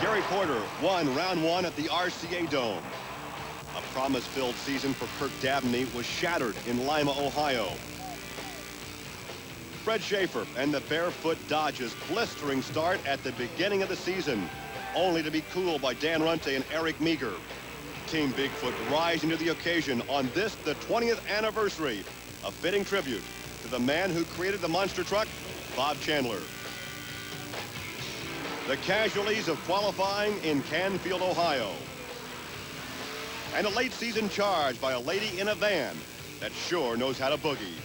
Gary Porter won round one at the RCA Dome. A promise-filled season for Kirk Dabney was shattered in Lima, Ohio. Fred Schaefer and the Barefoot Dodgers' blistering start at the beginning of the season, only to be cooled by Dan Runte and Eric Meager. Team Bigfoot rising to the occasion on this, the 20th anniversary, a fitting tribute to the man who created the monster truck, Bob Chandler. The casualties of qualifying in Canfield, Ohio. And a late season charge by a lady in a van that sure knows how to boogie.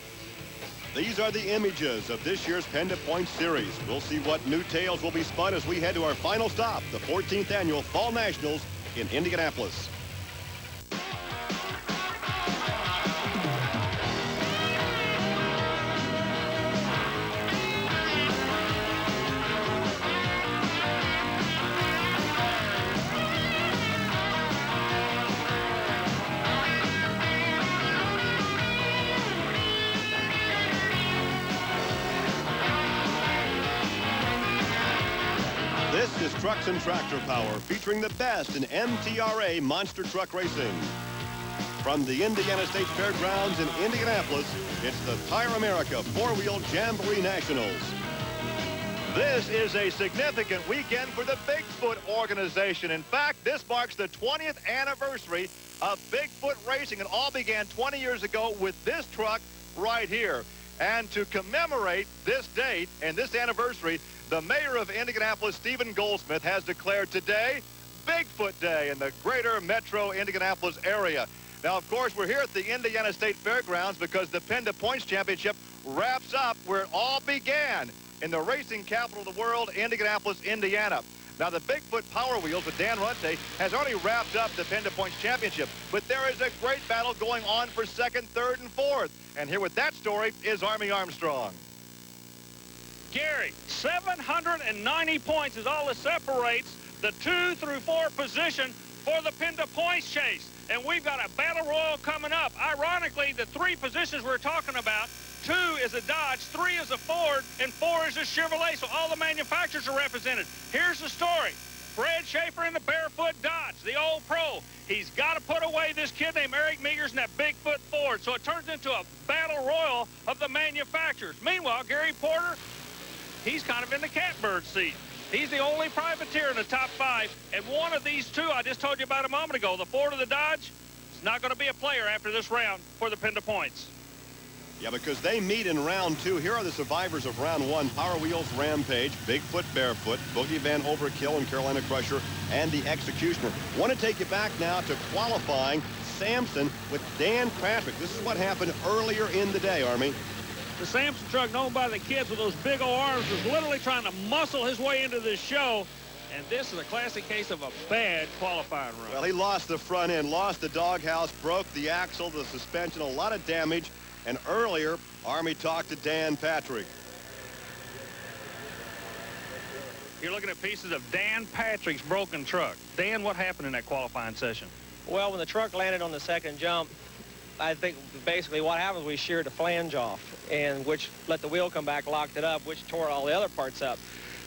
These are the images of this year's Penda Points Series. We'll see what new tales will be spun as we head to our final stop, the 14th annual Fall Nationals in Indianapolis. This is Trucks and Tractor Power, featuring the best in MTRA monster truck racing. From the Indiana State Fairgrounds in Indianapolis, it's the Tire America Four-Wheel Jamboree Nationals. This is a significant weekend for the Bigfoot organization. In fact, this marks the 20th anniversary of Bigfoot racing. It all began 20 years ago with this truck right here. And to commemorate this date and this anniversary, the mayor of Indianapolis, Stephen Goldsmith, has declared today Bigfoot Day in the greater metro Indianapolis area. Now, of course, we're here at the Indiana State Fairgrounds because the Penda Points Championship wraps up where it all began, in the racing capital of the world, Indianapolis, Indiana. Now, the Bigfoot Power Wheels with Dan Runte has already wrapped up the Penda Points Championship, but there is a great battle going on for second, third, and fourth. And here with that story is Army Armstrong. Gary, 790 points is all that separates the 2 through 4 position for the Penda Points chase. And we've got a battle royal coming up. Ironically, the 3 positions we're talking about, 2 is a Dodge, 3 is a Ford, and 4 is a Chevrolet. So all the manufacturers are represented. Here's the story. Fred Schaefer in the Barefoot Dodge, the old pro. He's got to put away this kid named Eric Meagers in that Bigfoot Ford. So it turns into a battle royal of the manufacturers. Meanwhile, Gary Porter, he's kind of in the catbird seat. He's the only privateer in the top 5. And one of these 2 I just told you about a moment ago, the Ford or the Dodge, is not going to be a player after this round for the Penda Points. Yeah, because they meet in round 2. Here are the survivors of round 1. Power Wheels Rampage, Bigfoot Barefoot, Boogie Van Overkill and Carolina Crusher, and the Executioner. Want to take you back now to qualifying Samson with Dan Patrick. This is what happened earlier in the day, Army. The Samson truck, known by the kids with those big old arms, was literally trying to muscle his way into this show. And this is a classic case of a bad qualifying run. Well, he lost the front end, lost the doghouse, broke the axle, the suspension, a lot of damage. And earlier, Army talked to Dan Patrick. You're looking at pieces of Dan Patrick's broken truck. Dan, what happened in that qualifying session? Well, when the truck landed on the second jump, I think basically what happened was we sheared the flange off, and which let the wheel come back, locked it up, which tore all the other parts up.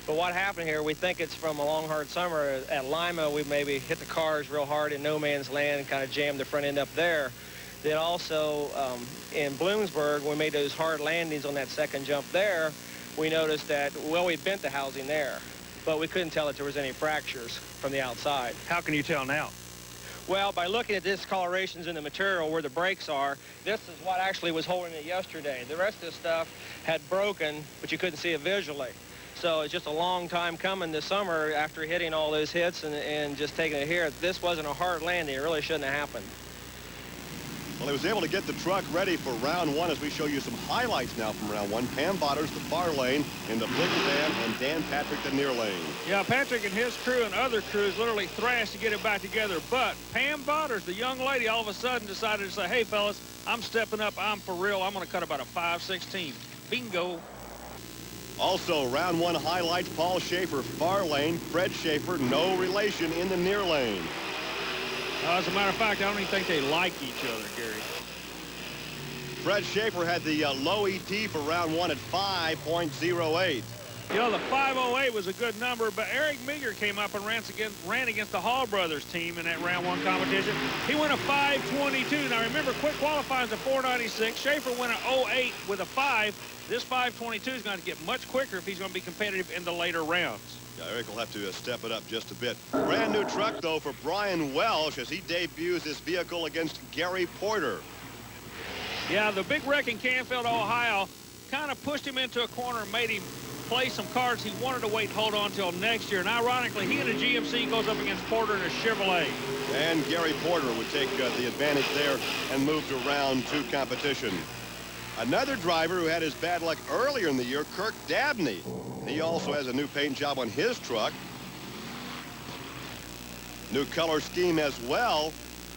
But what happened here, we think it's from a long, hard summer. At Lima, we maybe hit the cars real hard in no man's land and kind of jammed the front end up there. Then also in Bloomsburg, when we made those hard landings on that second jump there, we noticed that, well, we bent the housing there, but we couldn't tell that there was any fractures from the outside. How can you tell now? Well, by looking at discolorations in the material where the brakes are, this is what actually was holding it yesterday. The rest of the stuff had broken, but you couldn't see it visually. So it's just a long time coming this summer after hitting all those hits and just taking it here. This wasn't a hard landing. It really shouldn't have happened. Well, he was able to get the truck ready for round 1 as we show you some highlights now from round 1. Pam Botters, the far lane, in the Boogie Van, and Dan Patrick, the near lane. Yeah, Patrick and his crew and other crews literally thrashed to get it back together. But Pam Botters, the young lady, all of a sudden decided to say, hey, fellas, I'm stepping up. I'm for real. I'm going to cut about a 5/16. Bingo. Also, round 1 highlights, Paul Schaefer, far lane. Fred Schaefer, no relation in the near lane. As a matter of fact, I don't even think they like each other, Gary. Fred Schaefer had the low ET for round 1 at 5.08. You know, the 5:08 was a good number, but Eric Meager came up and ran against the Hall brothers team in that round 1 competition. He went a 5:22. Now remember, quick qualifying is a 4:96. Schaefer went an 08 with a 5. This 5:22 is going to get much quicker if he's going to be competitive in the later rounds. Yeah, Eric will have to step it up just a bit. Brand new truck, though, for Brian Welsh as he debuts this vehicle against Gary Porter. Yeah, the big wreck in Canfield, Ohio, kind of pushed him into a corner and made him play some cards he wanted to wait and hold on until next year. And ironically, he in a GMC goes up against Porter in a Chevrolet. And Gary Porter would take the advantage there and move to round 2 competition. Another driver who had his bad luck earlier in the year, Kirk Dabney. He also has a new paint job on his truck. New color scheme as well.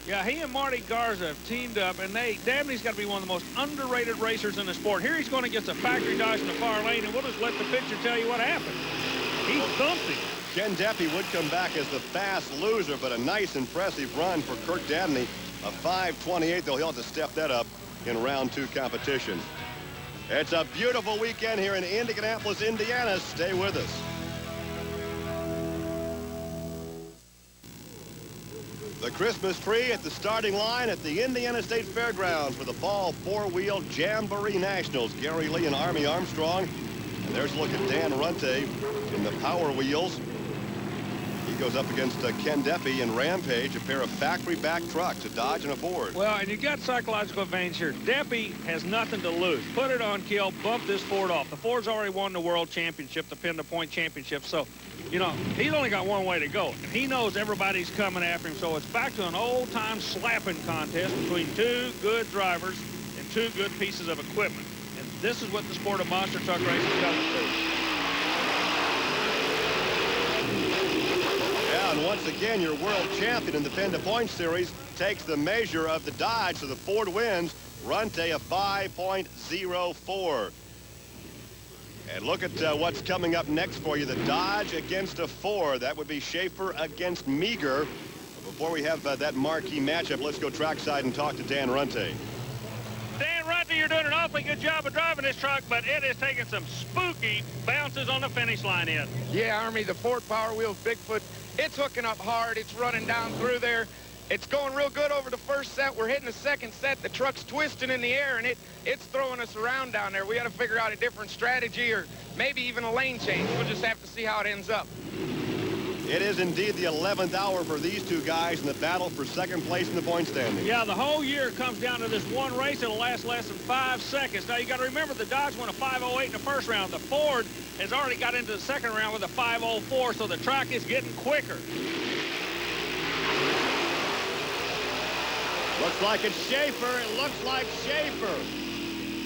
Yeah, he and Marty Garza have teamed up, and Dabney's got to be one of the most underrated racers in the sport. Here he's going against a factory Dodge in the far lane, and we'll just let the picture tell you what happened. He thumped him. Ken Deppy would come back as the fast loser, but a nice, impressive run for Kirk Dabney. A 5:28, though he'll have to step that up in round 2 competition. It's a beautiful weekend here in Indianapolis, Indiana. Stay with us. The Christmas tree at the starting line at the Indiana State Fairgrounds for the Fall 4-Wheel Jamboree Nationals. Gary Lee and Army Armstrong. And there's a look at Dan Runte in the Power Wheels. He goes up against Ken Deppy in Rampage, a pair of factory-back trucks, a Dodge and a Ford. Well, and you got psychological advantage here. Deppy has nothing to lose. Put it on kill, bump this Ford off. The Ford's already won the World Championship, the Penda Point Championship, so, you know, he's only got one way to go. And he knows everybody's coming after him, so it's back to an old-time slapping contest between 2 good drivers and 2 good pieces of equipment. And this is what the sport of monster truck racing is coming to. And once again, your world champion in the Penda Points Series takes the measure of the Dodge, so the Ford wins. Runte a 5.04. And look at what's coming up next for you. The Dodge against a Ford. That would be Schaefer against Meager. But before we have that marquee matchup, let's go trackside and talk to Dan Runte. Dan Runte, you're doing an awfully good job of driving this truck, but it is taking some spooky bounces on the finish line in. Yeah, Army, the Ford Power Wheels Bigfoot, it's hooking up hard. It's running down through there. It's going real good over the first set. We're hitting the second set. The truck's twisting in the air, and it's throwing us around down there. We got to figure out a different strategy or maybe even a lane change. We'll just have to see how it ends up. It is indeed the 11th hour for these 2 guys in the battle for second place in the point standing. Yeah, the whole year comes down to this one race. It'll last less than 5 seconds. Now, you got to remember the Dodge won a 5:08 in the first round. The Ford has already got into the second round with a 5:04, so the track is getting quicker. Looks like it's Schaefer. It looks like Schaefer.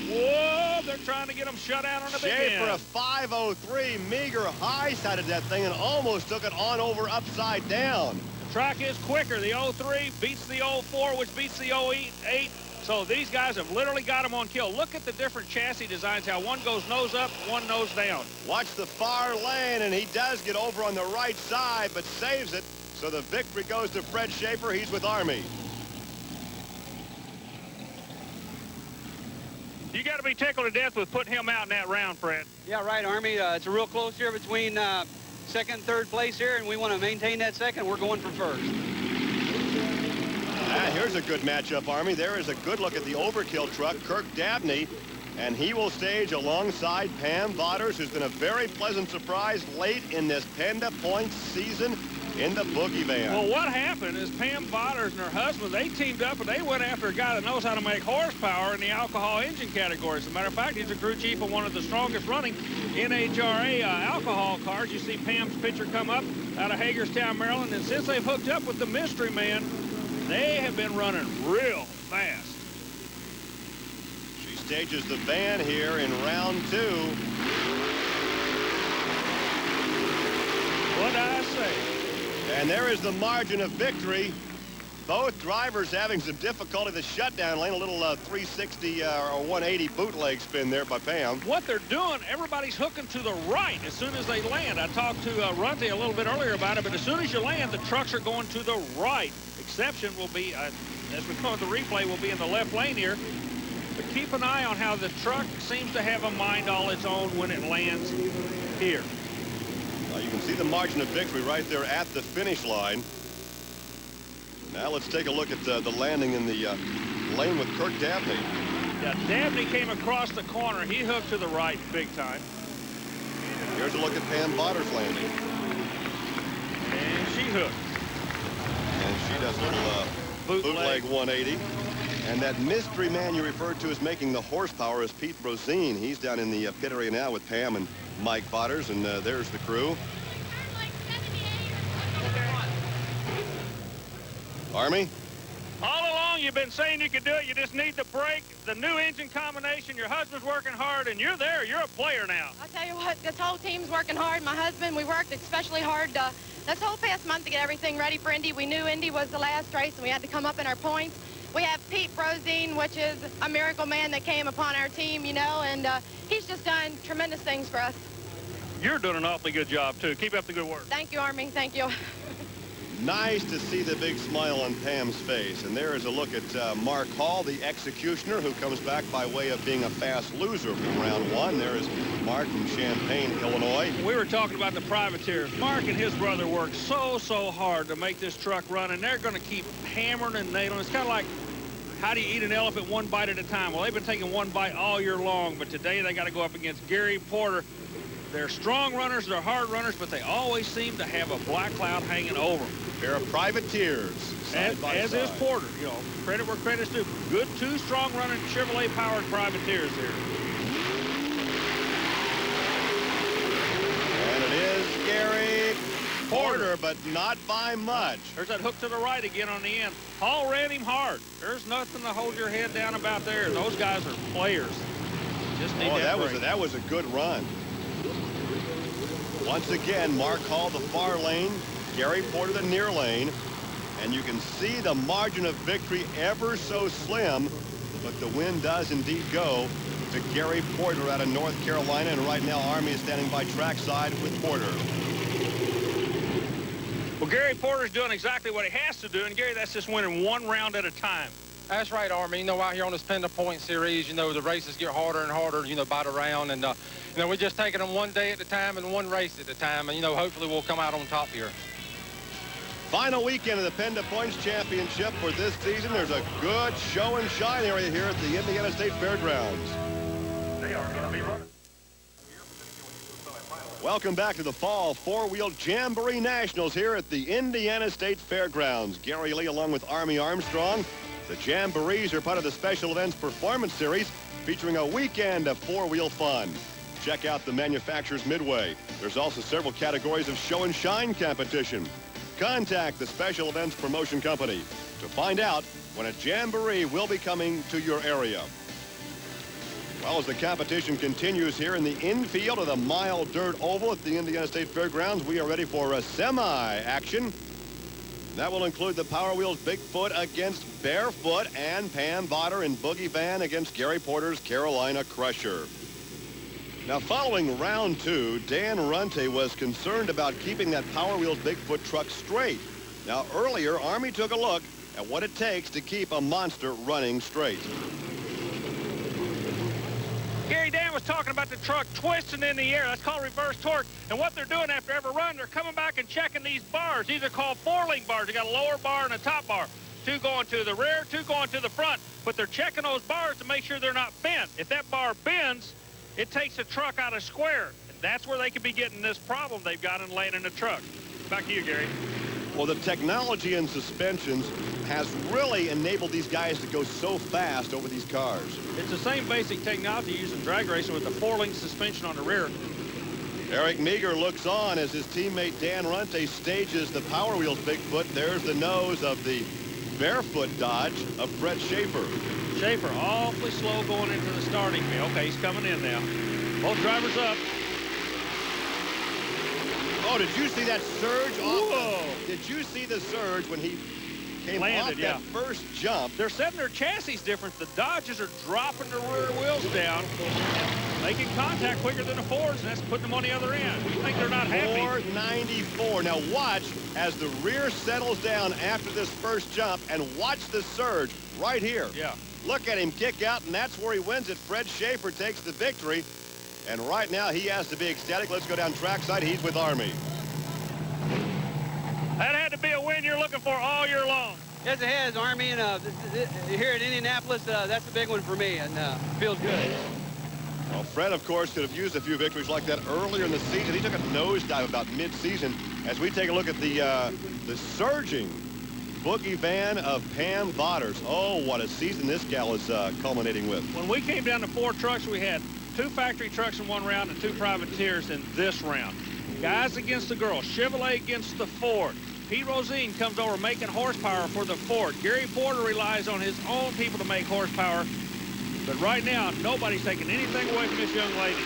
Whoa, they're trying to get him shut out on the big Schaefer end. a 5:03. Meager high-sided that thing and almost took it on over upside down. The track is quicker. The 03 beats the 04, which beats the 08. So these guys have literally got him on kill. Look at the different chassis designs, how one goes nose up, one nose down. Watch the far lane, and he does get over on the right side, but saves it. So the victory goes to Fred Schaefer. He's with Army. You got to be tickled to death with putting him out in that round, Fred. Yeah, right, Army. It's a real close here between second and third place here, and we want to maintain that second. We're going for first. Here's a good matchup, Army. There is a good look at the overkill truck, Kirk Dabney, and he will stage alongside Pam Vodders, who's been a very pleasant surprise late in this Penda Points season in the Boogie Van. Well, what happened is Pam Vodders and her husband, they teamed up and they went after a guy that knows how to make horsepower in the alcohol engine category. As a matter of fact, he's a crew chief of one of the strongest running NHRA alcohol cars. You see Pam's picture come up out of Hagerstown, Maryland, and since they've hooked up with the mystery man, they have been running real fast. She stages the van here in round 2. What'd I say? And there is the margin of victory. Both drivers having some difficulty. The shutdown lane, a little 360 or 180 bootleg spin there by Pam. What they're doing, everybody's hooking to the right as soon as they land. I talked to Runte a little bit earlier about it, but as soon as you land, the trucks are going to the right. Exception will be, as we know, the replay will be in the left lane here. But keep an eye on how the truck seems to have a mind all its own when it lands. here. You can see the margin of victory right there at the finish line. Now let's take a look at the landing in the lane with Kirk Dabney. Yeah, Dabney came across the corner. He hooked to the right big time. Here's a look at Pam Botter's landing. And she hooked. And she does a little bootleg 180. And that mystery man you referred to as making the horsepower is Pete Brosine. He's down in the pit area now with Pam and Mike Botters, and there's the crew. Army? All along, you've been saying you could do it. You just need the brake, the new engine combination. Your husband's working hard, and you're there. You're a player now. I'll tell you what, this whole team's working hard. My husband, we worked especially hard this whole past month to get everything ready for Indy. We knew Indy was the last race, and we had to come up in our points. We have Pete Brosine, which is a miracle man that came upon our team, you know, and he's just done tremendous things for us. You're doing an awfully good job, too. Keep up the good work. Thank you, Army. Thank you. Nice to see the big smile on Pam's face. And there is a look at Mark Hall, the executioner, who comes back by way of being a fast loser from round one. There is Mark from Champaign, Illinois. We were talking about the privateers. Mark and his brother worked so hard to make this truck run, and they're going to keep hammering and nailing. It's kind of like, how do you eat an elephant one bite at a time? Well, they've been taking one bite all year long, but today they got to go up against Gary Porter. They're strong runners, they're hard runners, but they always seem to have a black cloud hanging over them. Pair of privateers, as is Porter. You know, credit where credit's due. Good two strong running Chevrolet-powered privateers here. And it is Gary Porter, but not by much. There's that hook to the right again on the end. Hall ran him hard. There's nothing to hold your head down about there. Those guys are players. Just need that was a good run. Once again, Mark Hall the far lane, Gary Porter the near lane, and you can see the margin of victory ever so slim, but the win does indeed go to Gary Porter out of North Carolina, and right now Army is standing by trackside with Porter. Well, Gary Porter's doing exactly what he has to do, and Gary, that's just winning one round at a time. That's right, Army. You know, out here on this Penda Points Series, you know, the races get harder and harder, you know, by the round. And, you know, we're just taking them one day at a time and one race at a time. And, you know, hopefully we'll come out on top here. Final weekend of the Penda Points Championship for this season. There's a good show and shine area here at the Indiana State Fairgrounds. They are going to be running. Welcome back to the Fall Four-Wheel Jamboree Nationals here at the Indiana State Fairgrounds. Gary Lee along with Army Armstrong. The Jamborees are part of the Special Events Performance Series featuring a weekend of four-wheel fun. Check out the manufacturer's midway. There's also several categories of show and shine competition. Contact the Special Events Promotion Company to find out when a Jamboree will be coming to your area. Well, as the competition continues here in the infield of the Mile Dirt Oval at the Indiana State Fairgrounds, we are ready for a semi-action. That will include the Power Wheels Bigfoot against Barefoot and Pam Botter and Boogie Van against Gary Porter's Carolina Crusher. Now, following round two, Dan Runte was concerned about keeping that Power Wheels Bigfoot truck straight. Now, earlier, Army took a look at what it takes to keep a monster running straight. Gary, Dan was talking about the truck twisting in the air. That's called reverse torque. And what they're doing after every run, they're coming back and checking these bars. These are called four-link bars. You got a lower bar and a top bar. Two going to the rear, two going to the front. But they're checking those bars to make sure they're not bent. If that bar bends, it takes the truck out of square. And that's where they could be getting this problem they've got in landing the truck. Back to you, Gary. Well, the technology in suspensions has really enabled these guys to go so fast over these cars. It's the same basic technology used in drag racing with the four-link suspension on the rear. Eric Meager looks on as his teammate Dan Runte stages the Power Wheels Bigfoot. There's the nose of the Barefoot Dodge of Brett Schaefer. Schaefer awfully slow going into the starting field. Okay, he's coming in now. Both drivers up. Oh, did you see that surge? Whoa! Did you see the surge when he came off that first jump? They're setting their chassis different. The Dodges are dropping their rear wheels down, making contact quicker than the Fords, and that's putting them on the other end. You think they're not happy? 494. Now watch as the rear settles down after this first jump, and watch the surge right here. Yeah. Look at him kick out, and that's where he wins it. Fred Schaefer takes the victory. And right now, he has to be ecstatic. Let's go down trackside. He's with Army. That had to be a win you're looking for all year long. Yes, it has, Army, and here at Indianapolis, that's a big one for me, and feels good. Well, Fred, of course, could have used a few victories like that earlier in the season. He took a nosedive about mid-season. As we take a look at the surging boogie van of Pam Vodders. Oh, what a season this gal is culminating with. When we came down to 4 trucks, we had 2 factory trucks in one round and 2 privateers in this round. Guys against the girls, Chevrolet against the Ford. Pete Rosine comes over making horsepower for the Ford. Gary Porter relies on his own people to make horsepower. But right now, nobody's taking anything away from this young lady.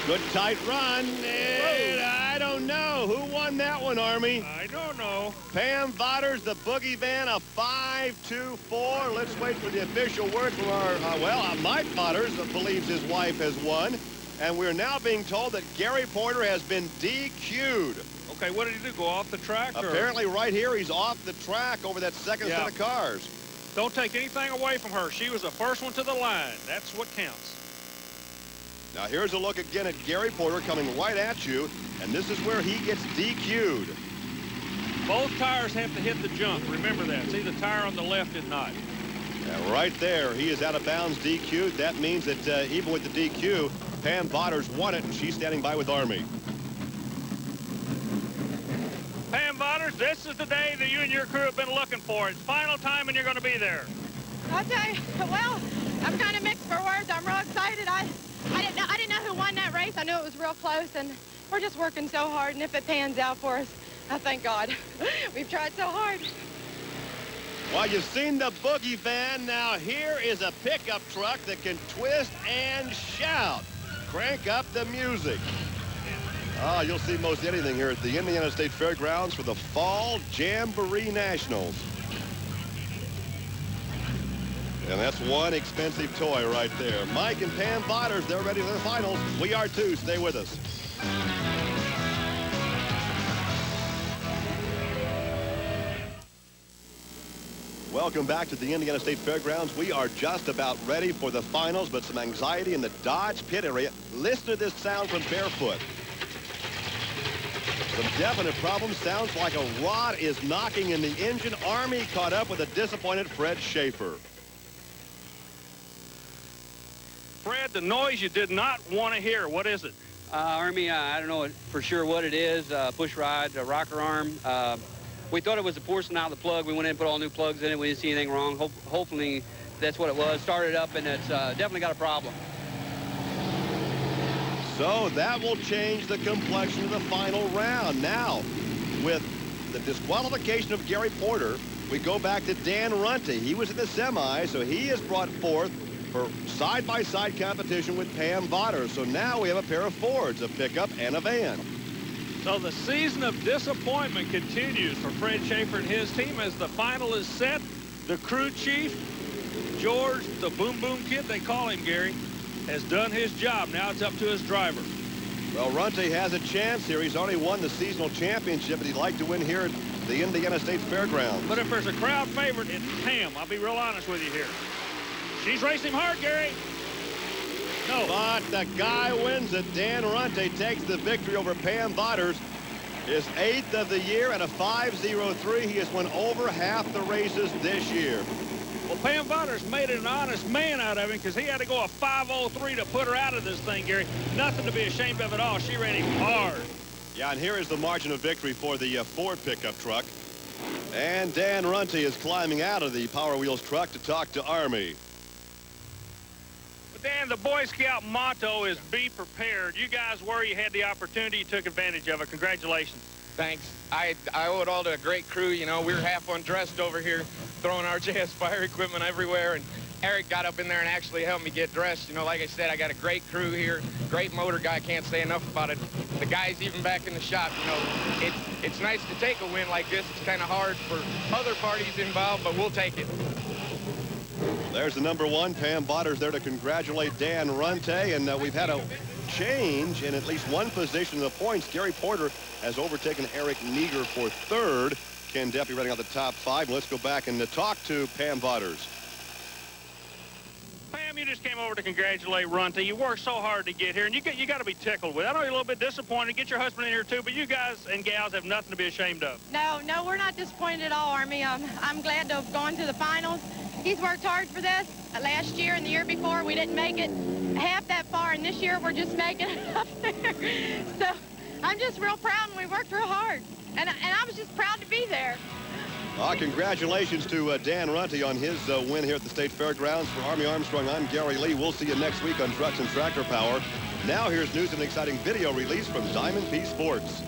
Good tight run, and I don't know. Who won that one, Army? I don't know. Pam Vodders, the boogie van, a 5-2-4. Let's wait for the official word from our, Mike Vodders believes his wife has won. And we're now being told that Gary Porter has been DQ'd. Okay, what did he do, go off the track? Apparently right here, he's off the track over that second set of cars. Don't take anything away from her. She was the first one to the line. That's what counts. Now here's a look again at Gary Porter coming right at you, and this is where he gets DQ'd. Both tires have to hit the jump. Remember that. See, the tire on the left did not. And right there, he is out of bounds DQ'd. That means that even with the DQ, Pam Vodders won it, and she's standing by with Army. Pam Vodders, this is the day that you and your crew have been looking for. It's final time, and you're going to be there. I'll tell you, well, I'm kind of mixed for words. I'm real excited. I didn't know who won that race. I knew it was real close, and we're just working so hard, and if it pans out for us, I thank God. We've tried so hard. Well, you've seen the boogie van. Now here is a pickup truck that can twist and shout. Crank up the music. Oh, you'll see most anything here at the Indiana State Fairgrounds for the Fall Jamboree Nationals. And that's one expensive toy right there. Mike and Pam Vodders, they're ready for the finals. We are too. Stay with us. Welcome back to the Indiana State Fairgrounds. We are just about ready for the finals, but some anxiety in the Dodge pit area. Listen to this sound from Barefoot. Some definite problems. Sounds like a rod is knocking in the engine. Army caught up with a disappointed Fred Schaefer. Fred, the noise you did not want to hear. What is it? Army, I don't know for sure what it is. Push rod, rocker arm. We thought it was the porcelain out of the plug. We went in and put all new plugs in it. We didn't see anything wrong. Hopefully that's what it was. Started up, and it's definitely got a problem. So that will change the complexion of the final round. Now, with the disqualification of Gary Porter, we go back to Dan Runte. He was in the semi, so he is brought forth for side-by-side competition with Pam Vodders. So now we have a pair of Fords, a pickup and a van. So the season of disappointment continues for Fred Schaefer and his team as the final is set. The crew chief, George, the Boom Boom Kid, they call him, Gary, has done his job. Now it's up to his driver. Well, Runte has a chance here. He's already won the seasonal championship, but he'd like to win here at the Indiana State Fairgrounds. But if there's a crowd favorite, it's Pam. I'll be real honest with you here. She's racing hard, Gary. No. But the guy wins it. Dan Runte takes the victory over Pam Vodders. His 8th of the year at a 5.03. He has won over half the races this year. Well, Pam Vodders made an honest man out of him because he had to go a 5.03 to put her out of this thing, Gary. Nothing to be ashamed of at all. She ran him hard. Yeah, and here is the margin of victory for the Ford pickup truck. And Dan Runte is climbing out of the Power Wheels truck to talk to Army. But Dan, the Boy Scout motto is be prepared. You guys were, you had the opportunity, you took advantage of it. Congratulations. Thanks. I owe it all to a great crew. You know, we were half undressed over here, throwing RJS fire equipment everywhere, and Eric got up in there and actually helped me get dressed. You know, like I said, I got a great crew here, great motor guy, can't say enough about it. The guys even back in the shop, you know, it's nice to take a win like this. It's kind of hard for other parties involved, but we'll take it. There's the number 1, Pam Vodders, there to congratulate Dan Runte, and we've had a change in at least one position in the points. Gary Porter has overtaken Eric Neeger for 3rd. Ken Deppy running out the top 5. Let's go back and talk to Pam Vodders. Pam, you just came over to congratulate Runty. You worked so hard to get here, and you got to be tickled with it. I know you're a little bit disappointed. Get your husband in here, too, but you guys and gals have nothing to be ashamed of. No, we're not disappointed at all, Army. I'm glad to have gone to the finals. He's worked hard for this. Last year and the year before, we didn't make it half that far, and this year we're just making it up there. So I'm just real proud, and we worked real hard. And I was just proud to be there. Congratulations to Dan Runty on his win here at the State Fairgrounds. For Army Armstrong, I'm Gary Lee. We'll see you next week on Trucks and Tractor Power. Now here's news and exciting video release from Diamond P Sports.